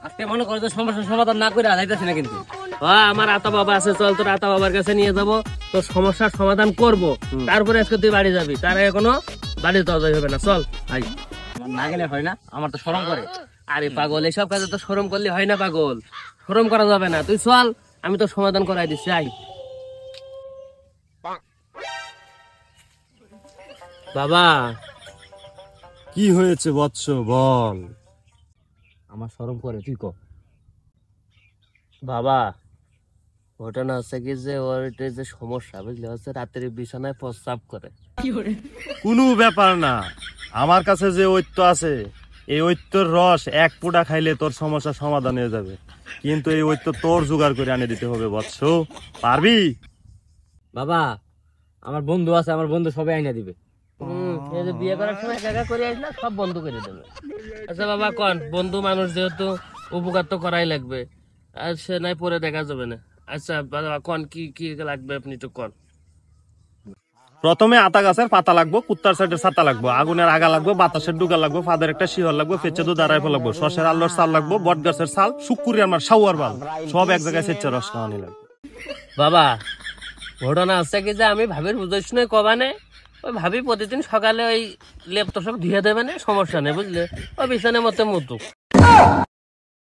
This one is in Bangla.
আজকে মনে করো যে সমস্যার সমাধান না করে যাইতেছি না কিন্তু আমার আতা বাবা আছে, চল তোর আতা বাবার কাছে নিয়ে যাবো, তোর সমস্যার সমাধান করব। তারপরে আজকে তুই বাড়ি যাবি, তার আগে কোনো বাড়ি দরজা হবে না। চল ভাই, না গেলে হয় না, আমার তো শরম করে। আরে পাগল, এসব কাজে তো শরম করলে হয় না পাগল, শরম করা যাবে না। তুই চল, আমি তো সমাধান করাই দিচ্ছি। আই বাবা। কি হয়েছে বৎস, বল। আমার শরম করে, তুই কর। বাবা, ঘটনা হচ্ছে কি যে ওর যে সমস্যা বুঝলি, হচ্ছে রাতের বিছানায় প্রস্রাব করে। কোনো ব্যাপার না, আমার কাছে যে ঐত্য আছে, এই ঐত্যর রস এক পুডা খাইলে তোর সমস্যা সমাধান হয়ে যাবে। কিন্তু এই ঐত্য তোর জোগাড় করে আনে দিতে হবে বৎস, পারবি? বাবা, আমার বন্ধু আছে, আমার বন্ধু সবাই আইনা দিবে। এই যে বিয়ে করার সময় একা একা করে আসলে সব বন্ধ করে দেবে। আচ্ছা বাবা, কোন বন্ধু মানুষ যেহেতু উপকার তো করাই লাগবে, আর সে নাই পরে দেখা যাবে না। আচ্ছা বাবা, কোন কি কি লাগবে আপনি একটু কোন। প্রথমে আতা গাছের পাতা লাগবো, কুত্তার সাইডের ছাতা লাগবো, আগুনের আগা লাগবো, বাতাসের ডুগা লাগবো, ফাদের একটা শিহর লাগবো, পেঁচে দু দাঁড়াই লাগবো, শসের আল্লোর সাল লাগবো, বট গাছের সাল, শুকুরি আমার সাউয়ার বাল, সব এক জায়গায় সেচ্ছে রস খাওয়ানি লাগবে। বাবা, ঘটনা হচ্ছে কি যে আমি ভাবির বুঝে শুনে কবানে, ওই ভাবি প্রতিদিন সকালে ওই লেপ তো সব ধুয়ে দেবে না, সমস্যা নেই বুঝলে, ওই বিছানের মতো মুতু।